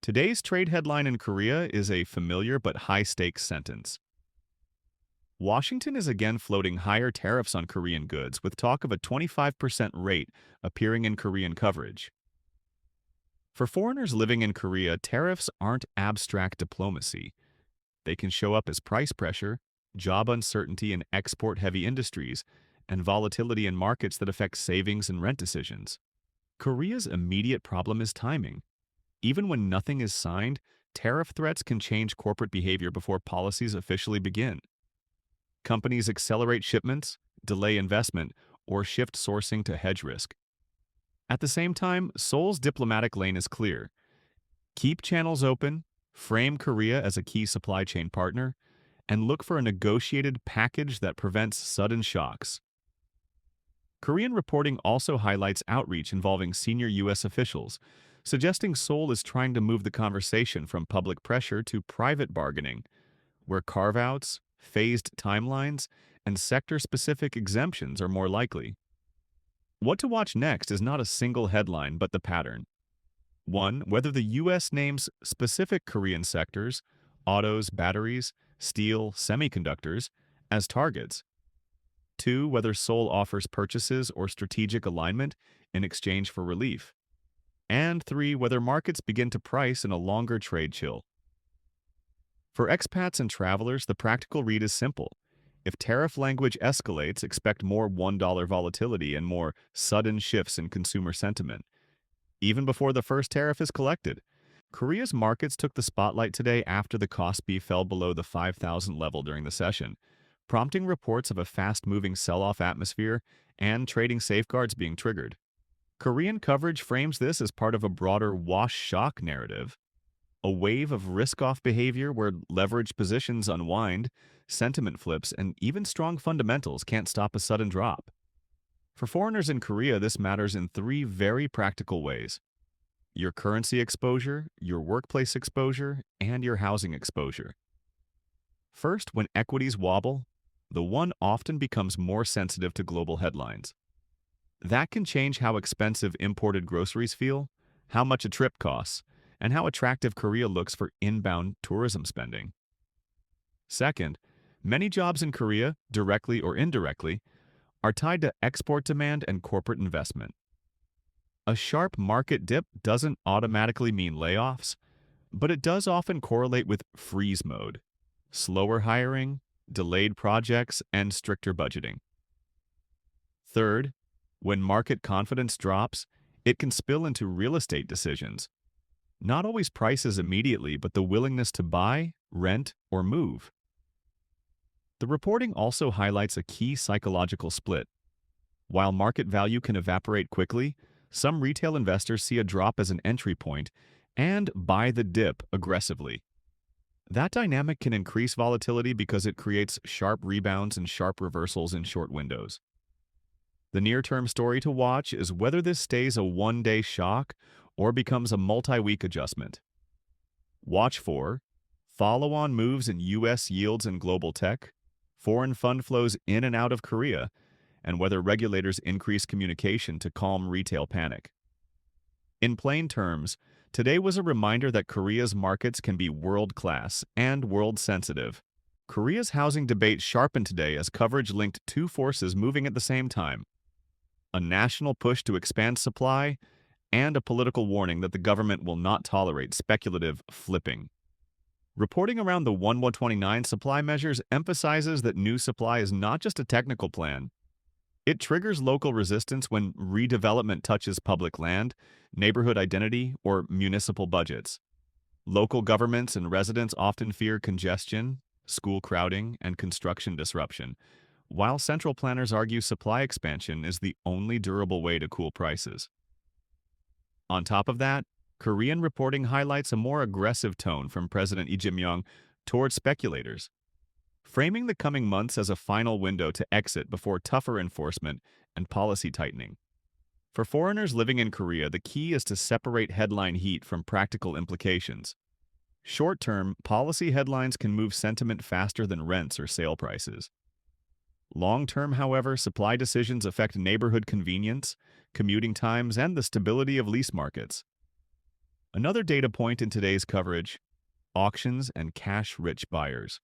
Today's trade headline in Korea is a familiar but high-stakes sentence. Washington is again floating higher tariffs on Korean goods, with talk of a 25% rate appearing in Korean coverage. For foreigners living in Korea, tariffs aren't abstract diplomacy. They can show up as price pressure, job uncertainty in export-heavy industries, and volatility in markets that affect savings and rent decisions. Korea's immediate problem is timing. Even when nothing is signed, tariff threats can change corporate behavior before policies officially begin. Companies accelerate shipments, delay investment, or shift sourcing to hedge risk. At the same time, Seoul's diplomatic lane is clear. Keep channels open, frame Korea as a key supply chain partner, and look for a negotiated package that prevents sudden shocks. Korean reporting also highlights outreach involving senior U.S. officials, suggesting Seoul is trying to move the conversation from public pressure to private bargaining, where carve-outs, phased timelines, and sector-specific exemptions are more likely. What to watch next is not a single headline, but the pattern. 1. Whether the U.S. names specific Korean sectors, autos, batteries, steel, semiconductors, as targets. 2. Whether Seoul offers purchases or strategic alignment in exchange for relief. And 3. Whether markets begin to price in a longer trade chill. For expats and travelers, the practical read is simple. If tariff language escalates, expect more $1 volatility and more sudden shifts in consumer sentiment. Even before the first tariff is collected, Korea's markets took the spotlight today after the Kospi fell below the 5,000 level during the session, prompting reports of a fast-moving sell-off atmosphere and trading safeguards being triggered. Korean coverage frames this as part of a broader wash-shock narrative, a wave of risk-off behavior where leveraged positions unwind, sentiment flips, and even strong fundamentals can't stop a sudden drop. For foreigners in Korea, this matters in three very practical ways: your currency exposure, your workplace exposure, and your housing exposure. First, when equities wobble, the won often becomes more sensitive to global headlines. That can change how expensive imported groceries feel, how much a trip costs, and how attractive Korea looks for inbound tourism spending. Second, many jobs in Korea, directly or indirectly, are tied to export demand and corporate investment. A sharp market dip doesn't automatically mean layoffs, but it does often correlate with freeze mode, slower hiring, delayed projects, and stricter budgeting. Third, when market confidence drops, it can spill into real estate decisions. Not always prices immediately, but the willingness to buy, rent, or move. The reporting also highlights a key psychological split. While market value can evaporate quickly, some retail investors see a drop as an entry point and buy the dip aggressively. That dynamic can increase volatility because it creates sharp rebounds and sharp reversals in short windows. The near-term story to watch is whether this stays a one-day shock or becomes a multi-week adjustment. Watch for follow-on moves in U.S. yields and global tech, foreign fund flows in and out of Korea, and whether regulators increase communication to calm retail panic. In plain terms, today was a reminder that Korea's markets can be world-class and world-sensitive. Korea's housing debate sharpened today as coverage linked two forces moving at the same time: a national push to expand supply and a political warning that the government will not tolerate speculative flipping. Reporting around the 129 supply measures emphasizes that new supply is not just a technical plan. It triggers local resistance when redevelopment touches public land, neighborhood identity, or municipal budgets. Local governments and residents often fear congestion, school crowding, and construction disruption, while central planners argue supply expansion is the only durable way to cool prices. On top of that, Korean reporting highlights a more aggressive tone from President Lee Jae-myung toward speculators, framing the coming months as a final window to exit before tougher enforcement and policy tightening. For foreigners living in Korea, the key is to separate headline heat from practical implications. Short-term, policy headlines can move sentiment faster than rents or sale prices. Long-term, however, supply decisions affect neighborhood convenience, commuting times, and the stability of lease markets. Another data point in today's coverage: auctions and cash-rich buyers.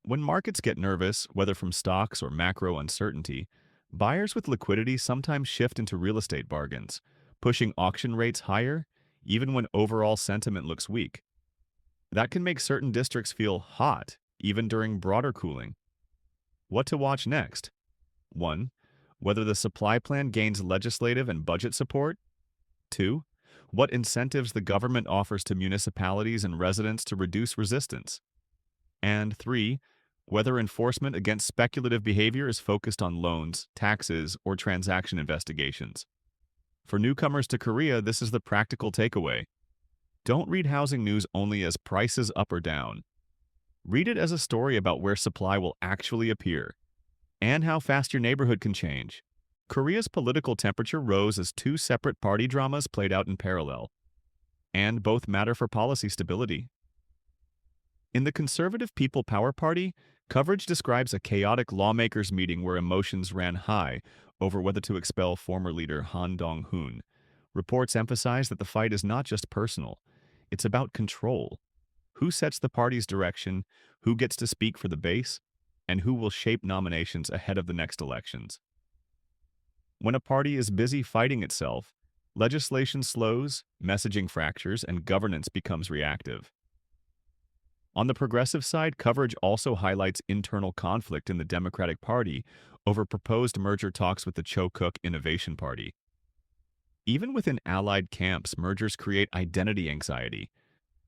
When markets get nervous, whether from stocks or macro uncertainty, buyers with liquidity sometimes shift into real estate bargains, pushing auction rates higher even when overall sentiment looks weak. That can make certain districts feel hot even during broader cooling. What to watch next? 1. Whether the supply plan gains legislative and budget support. 2. What incentives the government offers to municipalities and residents to reduce resistance. And 3. Whether enforcement against speculative behavior is focused on loans, taxes, or transaction investigations. For newcomers to Korea, this is the practical takeaway. Don't read housing news only as prices up or down. Read it as a story about where supply will actually appear and how fast your neighborhood can change. Korea's political temperature rose as two separate party dramas played out in parallel, and both matter for policy stability. In the conservative People Power Party, coverage describes a chaotic lawmakers' meeting where emotions ran high over whether to expel former leader Han Dong-hoon. Reports emphasize that the fight is not just personal, it's about control. Who sets the party's direction, who gets to speak for the base, and who will shape nominations ahead of the next elections. When a party is busy fighting itself, legislation slows, messaging fractures, and governance becomes reactive. On the progressive side, coverage also highlights internal conflict in the Democratic Party over proposed merger talks with the Cho-Kook Innovation Party. Even within allied camps, mergers create identity anxiety.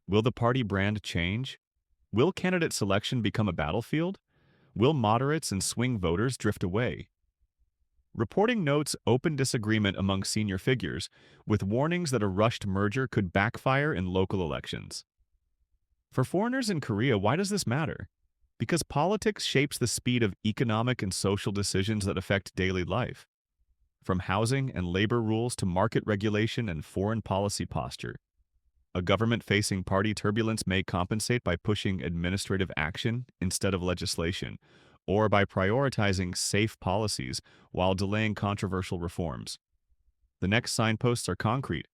Will the party brand change? Will candidate selection become a battlefield? Will moderates and swing voters drift away? Reporting notes open disagreement among senior figures, with warnings that a rushed merger could backfire in local elections. For foreigners in Korea, why does this matter? Because politics shapes the speed of economic and social decisions that affect daily life. From housing and labor rules to market regulation and foreign policy posture. A government facing party turbulence may compensate by pushing administrative action instead of legislation, or by prioritizing safe policies while delaying controversial reforms. The next signposts are concrete.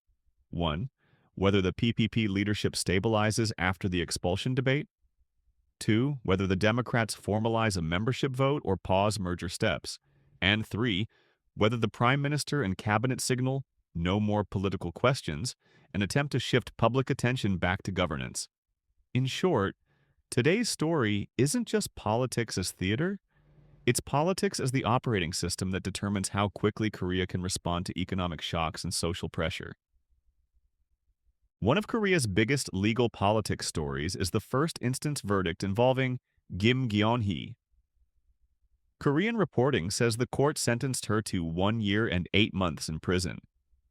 1. Whether the PPP leadership stabilizes after the expulsion debate. 2. Whether the Democrats formalize a membership vote or pause merger steps. And 3. Whether the Prime Minister and Cabinet signal no more political questions and attempt to shift public attention back to governance. In short, today's story isn't just politics as theater, it's politics as the operating system that determines how quickly Korea can respond to economic shocks and social pressure. One of Korea's biggest legal politics stories is the first instance verdict involving Kim Gyeon-hee. Korean reporting says the court sentenced her to 1 year and 8 months in prison,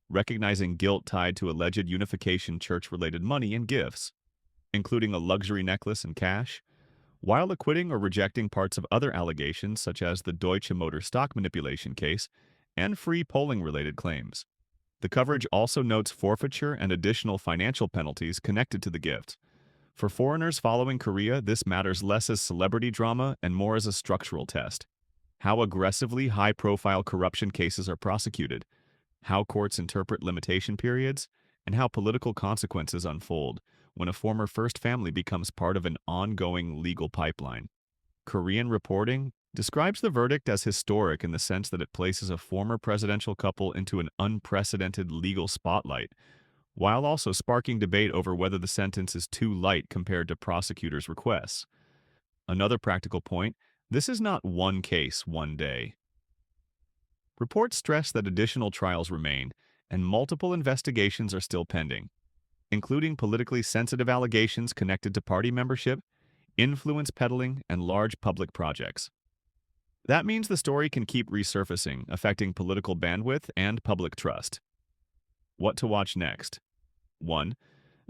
recognizing guilt tied to alleged unification church-related money and gifts, including a luxury necklace and cash, while acquitting or rejecting parts of other allegations such as the Deutsche Motor stock manipulation case and free polling-related claims. The coverage also notes forfeiture and additional financial penalties connected to the gift. For foreigners following Korea, this matters less as celebrity drama and more as a structural test. How aggressively high-profile corruption cases are prosecuted, how courts interpret limitation periods, and how political consequences unfold when a former first family becomes part of an ongoing legal pipeline. Korean reporting describes the verdict as historic in the sense that it places a former presidential couple into an unprecedented legal spotlight, while also sparking debate over whether the sentence is too light compared to prosecutors' requests. Another practical point: this is not one case, one day. Reports stress that additional trials remain, and multiple investigations are still pending, including politically sensitive allegations connected to party membership, influence peddling, and large public projects. That means the story can keep resurfacing, affecting political bandwidth and public trust. What to watch next? 1.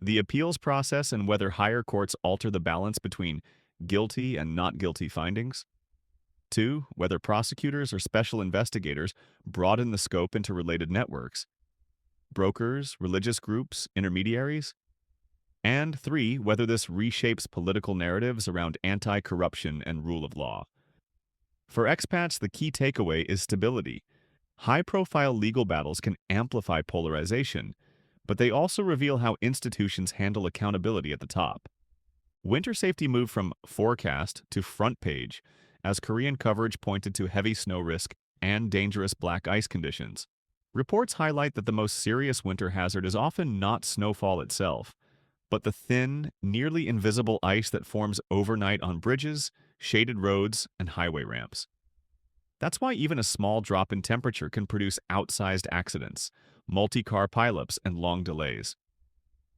The appeals process and whether higher courts alter the balance between guilty and not guilty findings. 2. Whether prosecutors or special investigators broaden the scope into related networks, brokers, religious groups, intermediaries. And 3. Whether this reshapes political narratives around anti-corruption and rule of law. For expats, the key takeaway is stability. High-profile legal battles can amplify polarization, but they also reveal how institutions handle accountability at the top. Winter safety moved from forecast to front page as Korean coverage pointed to heavy snow risk and dangerous black ice conditions. Reports highlight that the most serious winter hazard is often not snowfall itself, but the thin, nearly invisible ice that forms overnight on bridges, shaded roads, and highway ramps. That's why even a small drop in temperature can produce outsized accidents, multi-car pileups, and long delays.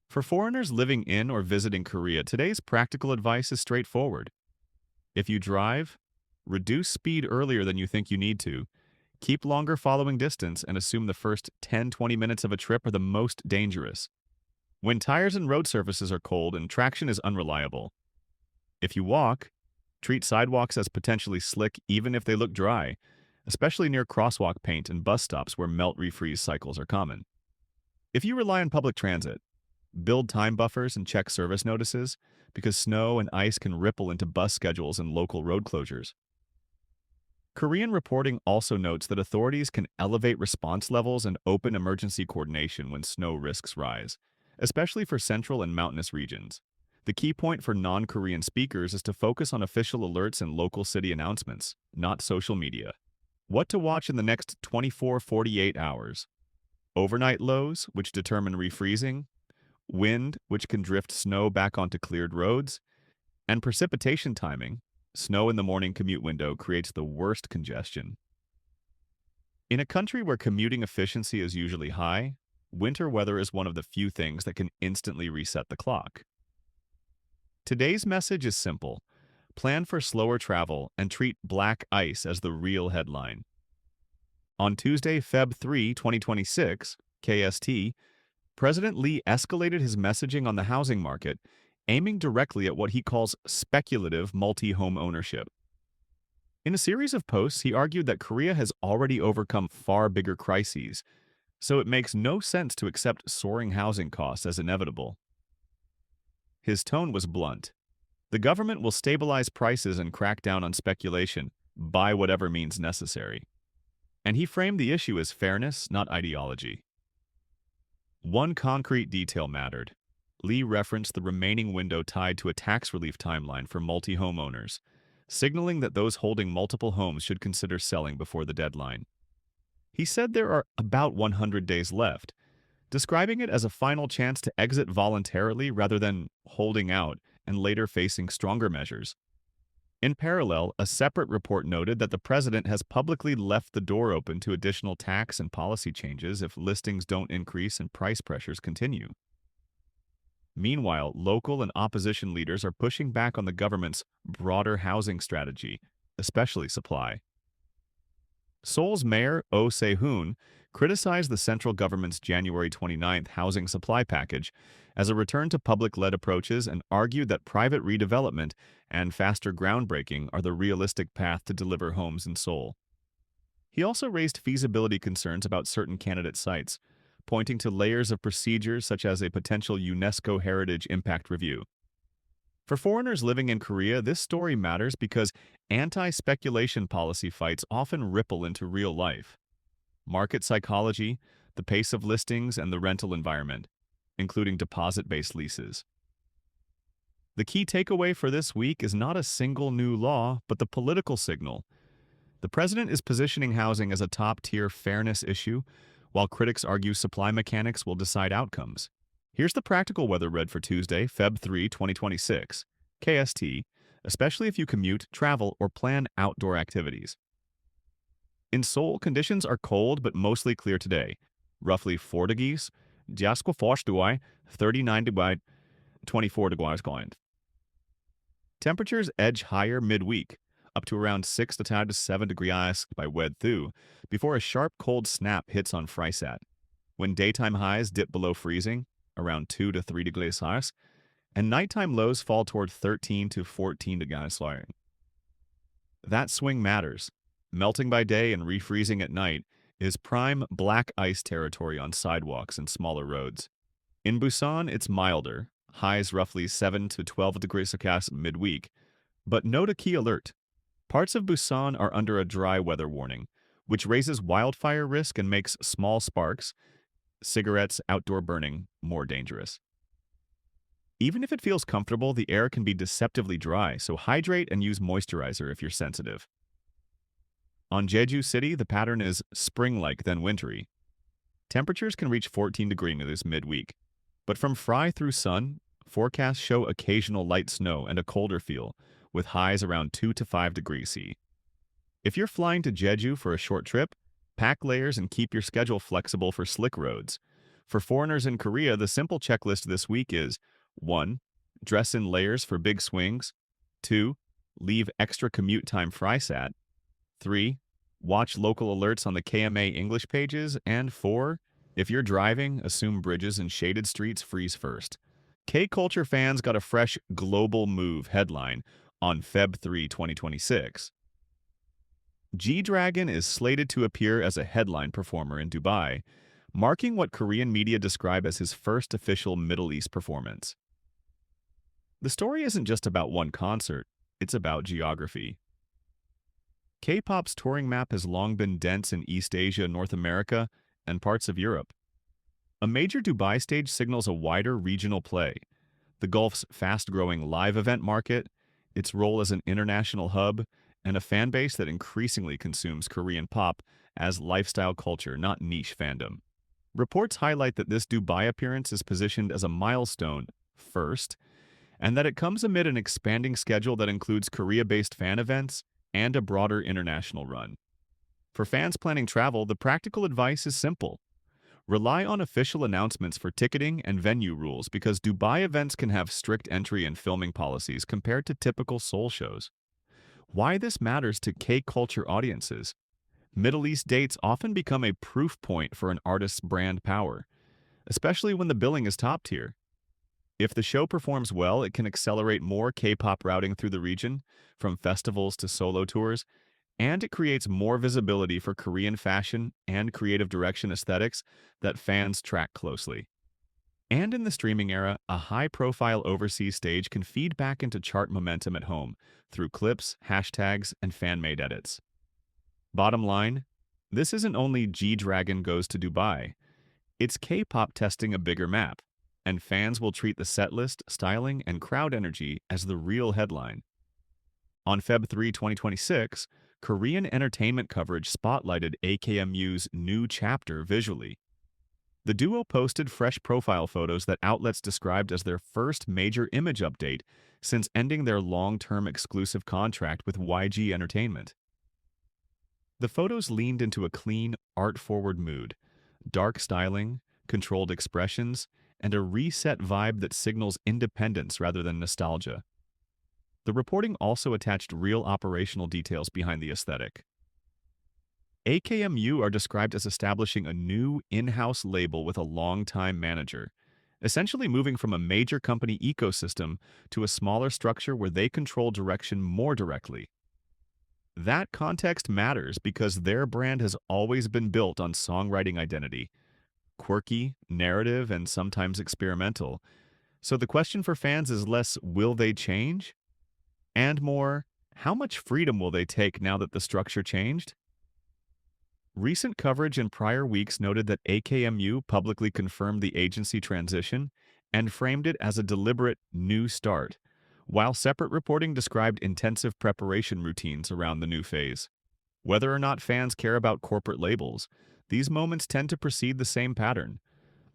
For foreigners living in or visiting Korea, today's practical advice is straightforward. If you drive, reduce speed earlier than you think you need to, keep longer following distance, and assume the first 10-20 minutes of a trip are the most dangerous. When tires and road surfaces are cold and traction is unreliable. If you walk, treat sidewalks as potentially slick even if they look dry, especially near crosswalk paint and bus stops where melt-refreeze cycles are common. If you rely on public transit, build time buffers and check service notices because snow and ice can ripple into bus schedules and local road closures. Korean reporting also notes that authorities can elevate response levels and open emergency coordination when snow risks rise, especially for central and mountainous regions. The key point for non-Korean speakers is to focus on official alerts and local city announcements, not social media. What to watch in the next 24-48 hours. Overnight lows, which determine refreezing, wind, which can drift snow back onto cleared roads, and precipitation timing. Snow in the morning commute window creates the worst congestion. In a country where commuting efficiency is usually high, winter weather is one of the few things that can instantly reset the clock. Today's message is simple. Plan for slower travel and treat black ice as the real headline. On Tuesday, Feb 3, 2026, KST, President Lee escalated his messaging on the housing market, aiming directly at what he calls speculative multi-home ownership. In a series of posts, he argued that Korea has already overcome far bigger crises, so it makes no sense to accept soaring housing costs as inevitable. His tone was blunt. The government will stabilize prices and crack down on speculation by whatever means necessary. And he framed the issue as fairness, not ideology. One concrete detail mattered. Lee referenced the remaining window tied to a tax relief timeline for multi-homeowners, signaling that those holding multiple homes should consider selling before the deadline. He said there are about 100 days left, describing it as a final chance to exit voluntarily rather than holding out and later facing stronger measures. In parallel, a separate report noted that the president has publicly left the door open to additional tax and policy changes if listings don't increase and price pressures continue. Meanwhile, local and opposition leaders are pushing back on the government's broader housing strategy, especially supply. Seoul's mayor, Oh Se-hoon, criticized the central government's January 29th housing supply package as a return to public-led approaches and argued that private redevelopment and faster groundbreaking are the realistic path to deliver homes in Seoul. He also raised feasibility concerns about certain candidate sites, pointing to layers of procedures such as a potential UNESCO Heritage Impact Review. For foreigners living in Korea, this story matters because anti-speculation policy fights often ripple into real life. Market psychology, the pace of listings, and the rental environment, including deposit-based leases. The key takeaway for this week is not a single new law, but the political signal. The president is positioning housing as a top-tier fairness issue, while critics argue supply mechanics will decide outcomes. Here's the practical weather read for Tuesday, Feb 3, 2026. KST, especially if you commute, travel, or plan outdoor activities. In Seoul, conditions are cold but mostly clear today. Roughly 4 degrees, 39 degrees, 24 degrees. Temperatures edge higher midweek, up to around 6 to 7 degrees by Wed Thu, before a sharp cold snap hits on Frysat, when daytime highs dip below freezing, around 2 to 3 degrees Celsius, and nighttime lows fall toward 13 to 14 degrees Celsius. That swing matters. Melting by day and refreezing at night is prime black ice territory on sidewalks and smaller roads. In Busan, it's milder, highs roughly 7 to 12 degrees Celsius midweek, but note a key alert. Parts of Busan are under a dry weather warning, which raises wildfire risk and makes small sparks, cigarettes, outdoor burning, more dangerous. Even if it feels comfortable, the air can be deceptively dry, so hydrate and use moisturizer if you're sensitive. On Jeju City, the pattern is spring-like then wintry. Temperatures can reach 14 degrees midweek, but from Fry through Sun, forecasts show occasional light snow and a colder feel, with highs around 2 to 5 degrees C. If you're flying to Jeju for a short trip, pack layers and keep your schedule flexible for slick roads. For foreigners in Korea, the simple checklist this week is 1. Dress in layers for big swings. 2. Leave extra commute time FrySat. 3. Watch local alerts on the KMA English pages. And 4. If you're driving, assume bridges and shaded streets freeze first. K-Culture fans got a fresh global move headline on Feb 3, 2026. G-Dragon is slated to appear as a headline performer in Dubai, marking what Korean media describe as his first official Middle East performance. The story isn't just about one concert, it's about geography. K-pop's touring map has long been dense in East Asia, North America, and parts of Europe. A major Dubai stage signals a wider regional play, the Gulf's fast-growing live event market, its role as an international hub, and a fan base that increasingly consumes Korean pop as lifestyle culture, not niche fandom. Reports highlight that this Dubai appearance is positioned as a milestone first, and that it comes amid an expanding schedule that includes Korea-based fan events and a broader international run. For fans planning travel, the practical advice is simple. Rely on official announcements for ticketing and venue rules because Dubai events can have strict entry and filming policies compared to typical Seoul shows. Why this matters to K-culture audiences. Middle East dates often become a proof point for an artist's brand power, especially when the billing is top tier. If the show performs well, it can accelerate more K-pop routing through the region, from festivals to solo tours, and it creates more visibility for Korean fashion and creative direction aesthetics that fans track closely. And in the streaming era, a high-profile overseas stage can feed back into chart momentum at home through clips, hashtags, and fan-made edits. Bottom line, this isn't only G-Dragon goes to Dubai. It's K-pop testing a bigger map, and fans will treat the setlist, styling, and crowd energy as the real headline. On Feb 3, 2026, Korean entertainment coverage spotlighted AKMU's new chapter visually. The duo posted fresh profile photos that outlets described as their first major image update since ending their long-term exclusive contract with YG Entertainment. The photos leaned into a clean, art-forward mood, dark styling, controlled expressions, and a reset vibe that signals independence rather than nostalgia. The reporting also attached real operational details behind the aesthetic. AKMU are described as establishing a new in-house label with a long-time manager, essentially moving from a major company ecosystem to a smaller structure where they control direction more directly. That context matters because their brand has always been built on songwriting identity, quirky, narrative, and sometimes experimental. So the question for fans is less, will they change? And more, how much freedom will they take now that the structure changed? Recent coverage in prior weeks noted that AKMU publicly confirmed the agency transition and framed it as a deliberate new start, while separate reporting described intensive preparation routines around the new phase. Whether or not fans care about corporate labels, these moments tend to precede the same pattern: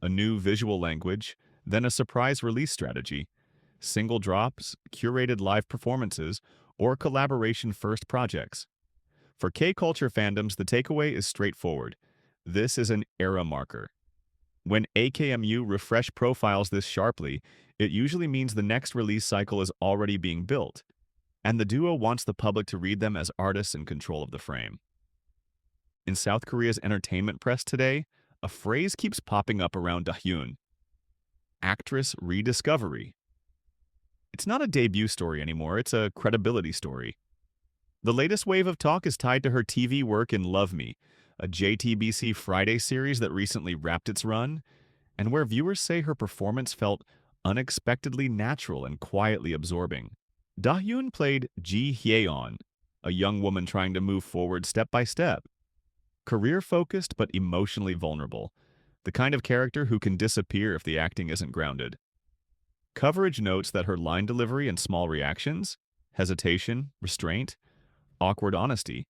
a new visual language, then a surprise release strategy, single drops, curated live performances, or collaboration-first projects. For K-culture fandoms, the takeaway is straightforward. This is an era marker. When AKMU refresh profiles this sharply, it usually means the next release cycle is already being built, and the duo wants the public to read them as artists in control of the frame. In South Korea's entertainment press today, a phrase keeps popping up around Dahyun: actress rediscovery. It's not a debut story anymore, it's a credibility story. The latest wave of talk is tied to her TV work in Love Me, a JTBC Friday series that recently wrapped its run, and where viewers say her performance felt unexpectedly natural and quietly absorbing. Dahyun played Ji Hyeon, a young woman trying to move forward step by step. Career-focused but emotionally vulnerable, the kind of character who can disappear if the acting isn't grounded. Coverage notes that her line delivery and small reactions, hesitation, restraint, awkward honesty,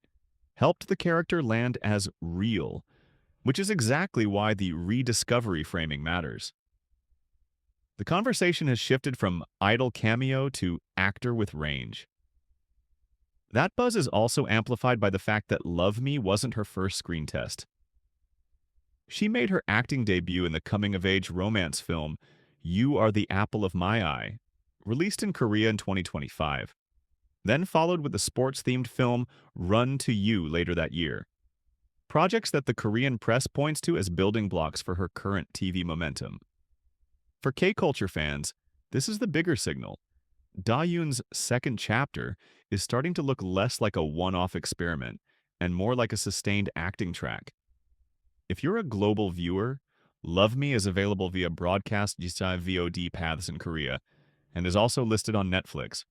helped the character land as real, which is exactly why the rediscovery framing matters. The conversation has shifted from idle cameo to actor with range. That buzz is also amplified by the fact that Love Me wasn't her first screen test. She made her acting debut in the coming-of-age romance film You Are the Apple of My Eye, released in Korea in 2025, then followed with the sports-themed film Run to You later that year. Projects that the Korean press points to as building blocks for her current TV momentum. For K-culture fans, this is the bigger signal. Da-yoon's second chapter is starting to look less like a one-off experiment and more like a sustained acting track. If you're a global viewer, Love Me is available via broadcast Jisai VOD paths in Korea and is also listed on Netflix.